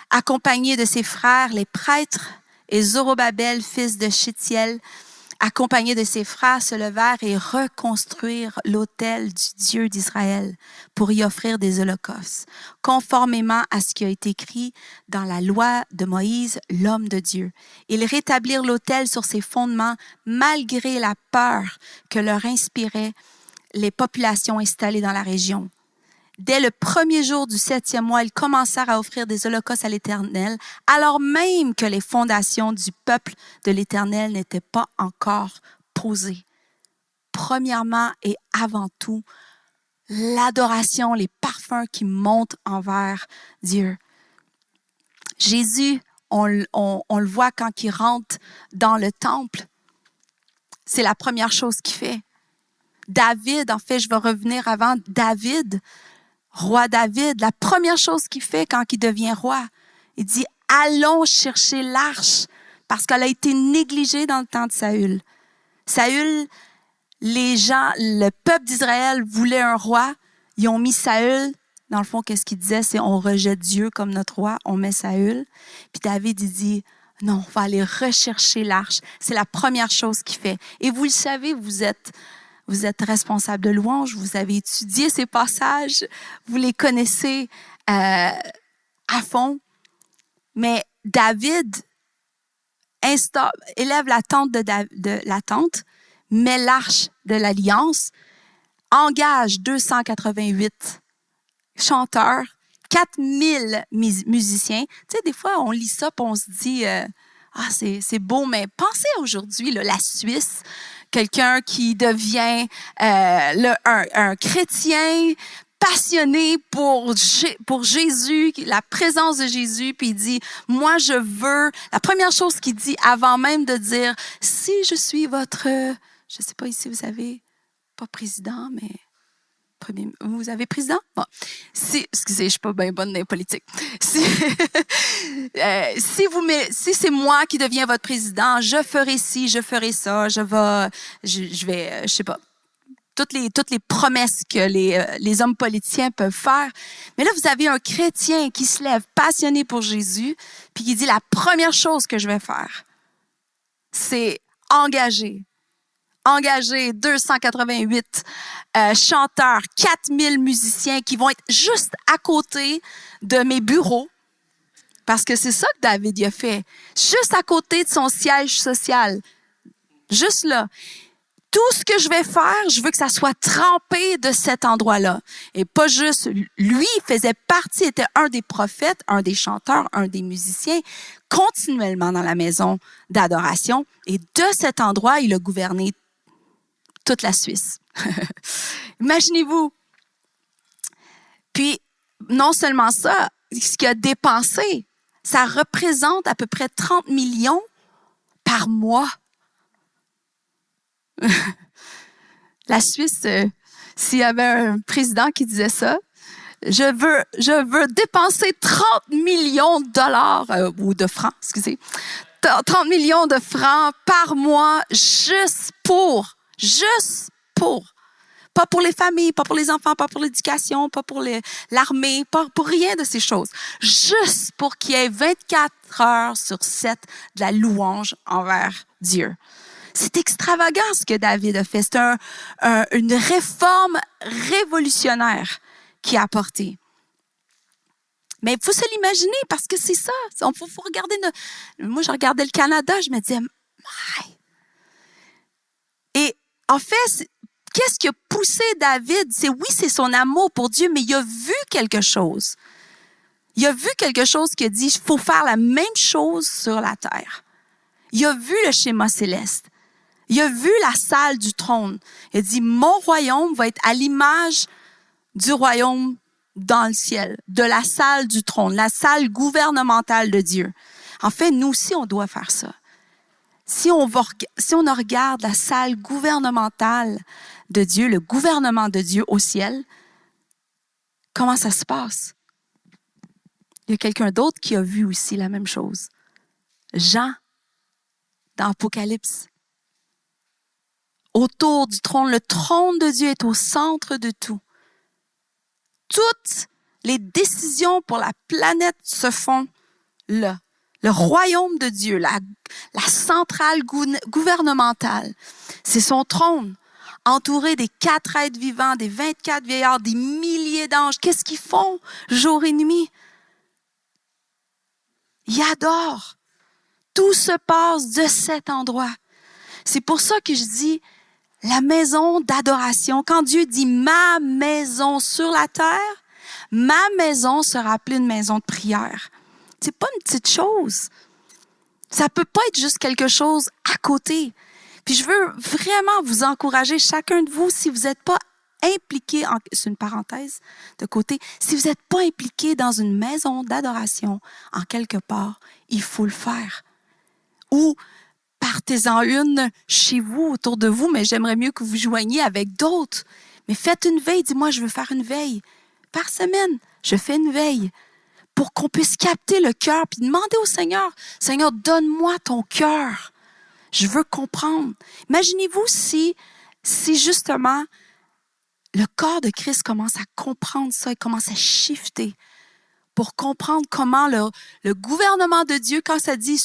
accompagné de ses frères, les prêtres, et Zorobabel, fils de Shittiel, accompagné de ses frères, se levèrent et reconstruirent l'autel du Dieu d'Israël pour y offrir des holocaustes, conformément à ce qui a été écrit dans la loi de Moïse, l'homme de Dieu. Ils rétablirent l'autel sur ses fondements malgré la peur que leur inspiraient les populations installées dans la région. Dès le premier jour du 7e mois, ils commencèrent à offrir des holocaustes à l'Éternel, alors même que les fondations du peuple de l'Éternel n'étaient pas encore posées. Premièrement et avant tout, l'adoration, les parfums qui montent envers Dieu. Jésus, on le voit quand il rentre dans le temple, c'est la première chose qu'il fait. David, en fait, je vais revenir avant David, roi David, la première chose qu'il fait quand il devient roi, il dit « Allons chercher l'arche » parce qu'elle a été négligée dans le temps de Saül. Saül, les gens, le peuple d'Israël voulait un roi. Ils ont mis Saül. Dans le fond, qu'est-ce qu'il disait? C'est on rejette Dieu comme notre roi, on met Saül. Puis David, il dit « Non, on va aller rechercher l'arche. » C'est la première chose qu'il fait. Et vous le savez, vous êtes responsable de louange, vous avez étudié ces passages, vous les connaissez à fond. Mais David élève la tente de la tente, met l'arche de l'Alliance, engage 288 chanteurs, 4000 musiciens. Tu sais, des fois, on lit ça et on se dit c'est beau, mais pensez aujourd'hui, là, la Suisse, quelqu'un qui devient un chrétien passionné pour Jésus, la présence de Jésus, puis il dit, moi je veux, la première chose qu'il dit avant même de dire, si je suis votre, je sais pas ici vous avez, pas président, mais vous avez président? Bon. Excusez, je suis pas bien bonne dans les politiques. Si c'est moi qui deviens votre président, je ferai ci, je ferai ça, je sais pas. Toutes les promesses que les hommes politiciens peuvent faire. Mais là, vous avez un chrétien qui se lève passionné pour Jésus, puis qui dit, la première chose que je vais faire, c'est engager 288 chanteurs, 4000 musiciens qui vont être juste à côté de mes bureaux. Parce que c'est ça que David a fait. Juste à côté de son siège social. Juste là. Tout ce que je vais faire, je veux que ça soit trempé de cet endroit-là. Et pas juste, lui faisait partie, était un des prophètes, un des chanteurs, un des musiciens, continuellement dans la maison d'adoration. Et de cet endroit, il a gouverné toute la Suisse. Imaginez-vous. Puis, non seulement ça, ce qu'il a dépensé, ça représente à peu près 30 millions par mois. La Suisse, s'il y avait un président qui disait ça, je veux dépenser 30 millions de dollars, ou de francs, excusez, 30 millions de francs par mois juste pour, pas pour les familles, pas pour les enfants, pas pour l'éducation, pas pour l'armée, pas pour rien de ces choses. Juste pour qu'il y ait 24 heures sur 7 de la louange envers Dieu. C'est extravagant ce que David a fait. C'est une réforme révolutionnaire qu'il a apportée. Mais il faut se l'imaginer parce que c'est ça. Il faut regarder. Moi, je regardais le Canada, je me disais, my. Et en fait, qu'est-ce qui a poussé David? C'est son amour pour Dieu, mais il a vu quelque chose. Il a vu quelque chose qui a dit, il faut faire la même chose sur la terre. Il a vu le schéma céleste. Il a vu la salle du trône. Il a dit, mon royaume va être à l'image du royaume dans le ciel, de la salle du trône, la salle gouvernementale de Dieu. En fait, nous aussi, on doit faire ça. Si on regarde la salle gouvernementale de Dieu, le gouvernement de Dieu au ciel, comment ça se passe? Il y a quelqu'un d'autre qui a vu aussi la même chose. Jean, dans Apocalypse. Autour du trône, le trône de Dieu est au centre de tout. Toutes les décisions pour la planète se font là. Le royaume de Dieu, la centrale gouvernementale, c'est son trône, entouré des 4 êtres vivants, des 24 vieillards, des milliers d'anges. Qu'est-ce qu'ils font jour et nuit? Ils adorent. Tout se passe de cet endroit. C'est pour ça que je dis la maison d'adoration. Quand Dieu dit « ma maison sur la terre », ma maison sera appelée une maison de prière. C'est pas une petite chose. Ça peut pas être juste quelque chose à côté. Puis je veux vraiment vous encourager, chacun de vous, si vous n'êtes pas impliqué, c'est une parenthèse de côté, si vous n'êtes pas impliqué dans une maison d'adoration en quelque part, il faut le faire. Ou partez-en une chez vous, autour de vous, mais j'aimerais mieux que vous joigniez avec d'autres. Mais faites une veille, dis-moi, je veux faire une veille. Par semaine, je fais une veille pour qu'on puisse capter le cœur puis demander au Seigneur, Seigneur, donne-moi ton cœur. Je veux comprendre. Imaginez-vous si justement le corps de Christ commence à comprendre ça et commence à shifter pour comprendre comment le gouvernement de Dieu, quand ça dit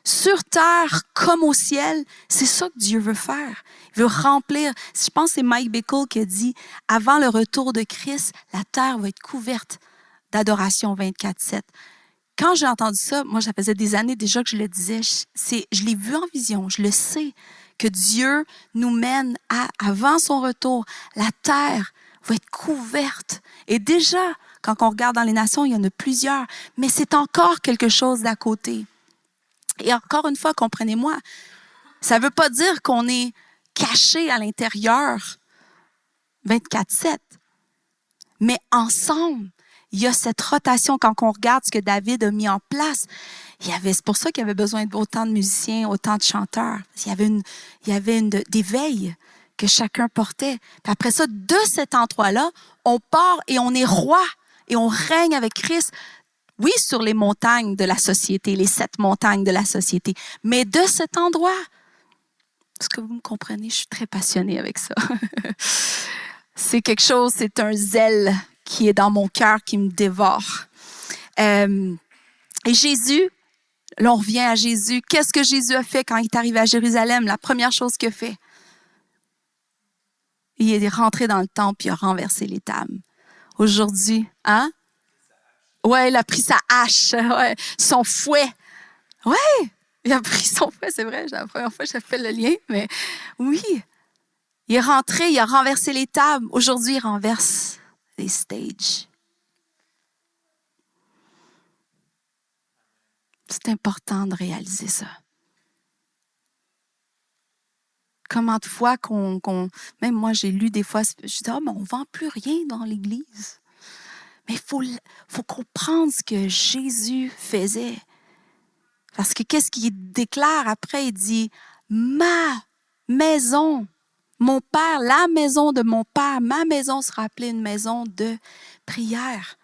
sur terre comme au ciel, c'est ça que Dieu veut faire. Il veut remplir. Je pense que c'est Mike Bickle qui a dit, avant le retour de Christ, la terre va être couverte d'adoration 24/7. Quand j'ai entendu ça, moi, ça faisait des années déjà que je le disais, je l'ai vu en vision, je le sais, que Dieu nous mène avant son retour. La terre va être couverte. Et déjà, quand on regarde dans les nations, il y en a plusieurs, mais c'est encore quelque chose d'à côté. Et encore une fois, comprenez-moi, ça ne veut pas dire qu'on est caché à l'intérieur 24/7. Mais ensemble, il y a cette rotation. Quand on regarde ce que David a mis en place, c'est pour ça qu'il y avait besoin d'autant de musiciens, autant de chanteurs. Il y avait des veilles que chacun portait. Puis après ça, de cet endroit-là, on part et on est roi et on règne avec Christ. Oui, sur les montagnes de la société, les 7 montagnes de la société, mais de cet endroit. Est-ce que vous me comprenez? Je suis très passionnée avec ça. C'est quelque chose, c'est un zèle qui est dans mon cœur, qui me dévore. Et Jésus, là on revient à Jésus. Qu'est-ce que Jésus a fait quand il est arrivé à Jérusalem? La première chose qu'il a fait, il est rentré dans le temple et il a renversé les tables. Aujourd'hui, hein? Ouais, il a pris sa hache, ouais, son fouet. Ouais, il a pris son fouet, c'est vrai, c'est la première fois que j'ai fait le lien, mais oui. Il est rentré, il a renversé les tables. Aujourd'hui, il renverse les stages. C'est important de réaliser ça. Comment de fois même moi, j'ai lu des fois, je dis, mais on ne vend plus rien dans l'Église. Mais faut comprendre ce que Jésus faisait. Parce que qu'est-ce qu'il déclare après? Il dit, ma maison, mon Père, la maison de mon Père, ma maison sera appelée une maison de prière.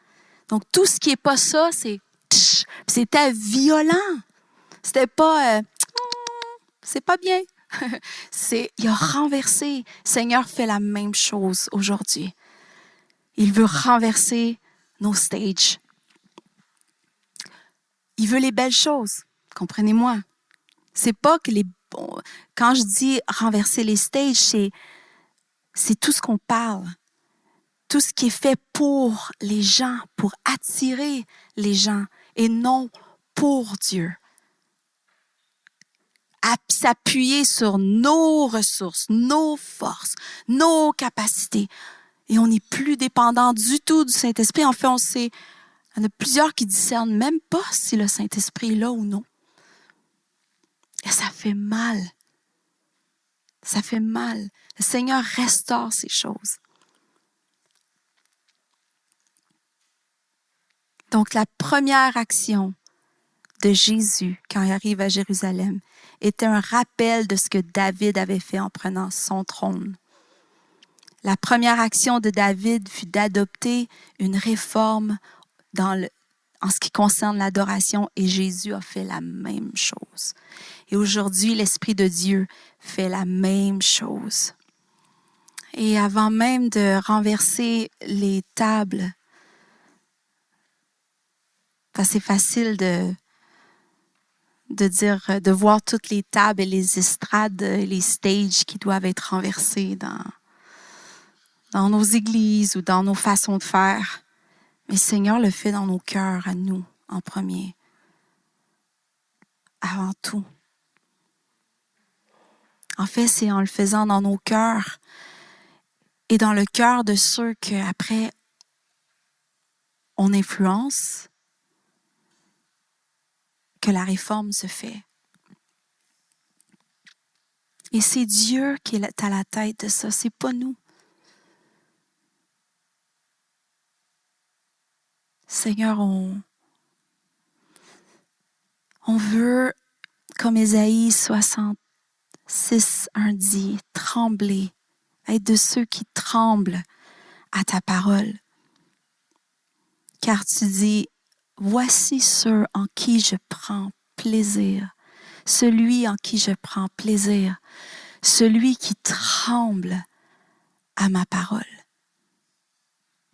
Donc, tout ce qui n'est pas ça, c'était violent. C'était pas, c'est pas bien. Il a renversé. Le Seigneur fait la même chose aujourd'hui. Il veut renverser nos stages. Il veut les belles choses. Comprenez-moi. C'est pas que quand je dis renverser les stages, c'est tout ce qu'on parle. Tout ce qui est fait pour les gens, pour attirer les gens et non pour Dieu. À s'appuyer sur nos ressources, nos forces, nos capacités. Et on n'est plus dépendant du tout du Saint-Esprit. En fait, il y en a plusieurs qui discernent même pas si le Saint-Esprit est là ou non. Et ça fait mal. Ça fait mal. Le Seigneur restaure ces choses. Donc, la première action de Jésus, quand il arrive à Jérusalem, était un rappel de ce que David avait fait en prenant son trône. La première action de David fut d'adopter une réforme en ce qui concerne l'adoration et Jésus a fait la même chose. Et aujourd'hui, l'Esprit de Dieu fait la même chose. Et avant même de renverser les tables, parce que c'est facile de dire, de voir toutes les tables et les estrades, les stages qui doivent être renversés dans nos églises ou dans nos façons de faire. Mais le Seigneur le fait dans nos cœurs, à nous, en premier. Avant tout. En fait, c'est en le faisant dans nos cœurs et dans le cœur de ceux qu'après, on influence, que la réforme se fait. Et c'est Dieu qui est à la tête de ça, c'est pas nous. Seigneur, on veut, comme Ésaïe 66, 1 dit, trembler, être de ceux qui tremblent à ta parole. Car tu dis, voici ceux en qui je prends plaisir, celui en qui je prends plaisir, celui qui tremble à ma parole.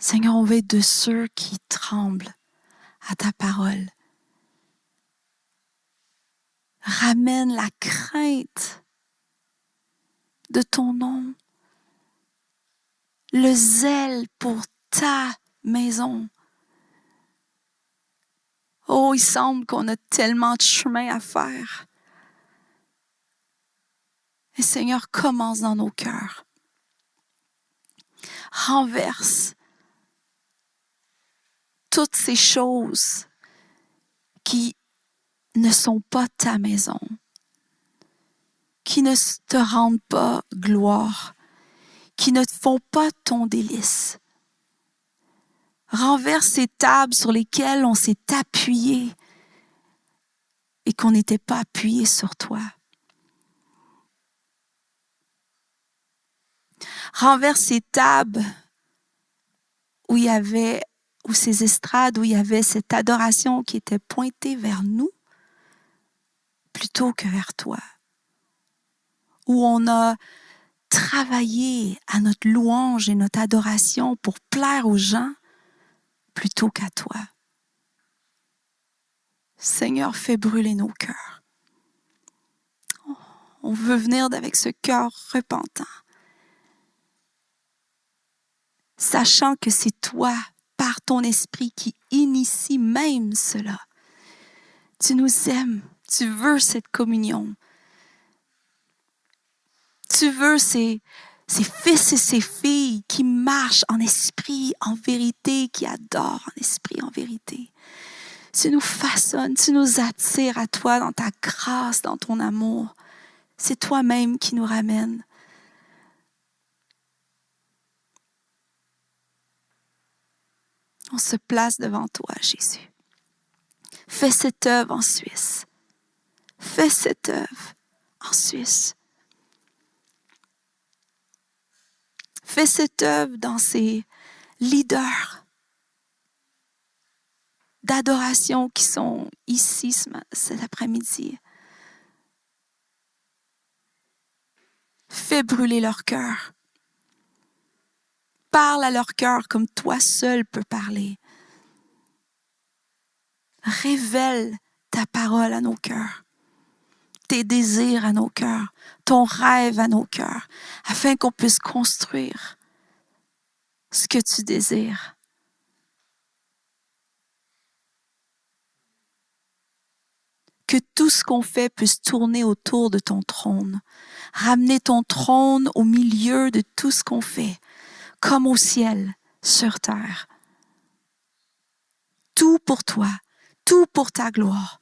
Seigneur, on veut être de ceux qui tremblent à ta parole. Ramène la crainte de ton nom, le zèle pour ta maison. Oh, il semble qu'on a tellement de chemin à faire. Et Seigneur, commence dans nos cœurs. Renverse toutes ces choses qui ne sont pas ta maison, qui ne te rendent pas gloire, qui ne te font pas ton délice. Renverse ces tables sur lesquelles on s'est appuyé et qu'on n'était pas appuyé sur toi. Renverse ces tables où ces estrades, où il y avait cette adoration qui était pointée vers nous plutôt que vers toi. Où on a travaillé à notre louange et notre adoration pour plaire aux gens plutôt qu'à toi. Seigneur, fais brûler nos cœurs. On veut venir avec ce cœur repentant, sachant que c'est toi, par ton esprit, qui initie même cela. Tu nous aimes, tu veux cette communion. Tu veux ces fils et ces filles qui marchent en esprit, en vérité, qui adorent en esprit, en vérité. Tu nous façonnes, tu nous attires à toi dans ta grâce, dans ton amour. C'est toi-même qui nous ramène. On se place devant toi, Jésus. Fais cette œuvre en Suisse. Fais cette œuvre en Suisse. Fais cette œuvre dans ces leaders d'adoration qui sont ici cet après-midi. Fais brûler leur cœur. Parle à leur cœur comme toi seul peux parler. Révèle ta parole à nos cœurs, tes désirs à nos cœurs, ton rêve à nos cœurs, afin qu'on puisse construire ce que tu désires. Que tout ce qu'on fait puisse tourner autour de ton trône. Ramener ton trône au milieu de tout ce qu'on fait, comme au ciel, sur terre. Tout pour toi, tout pour ta gloire,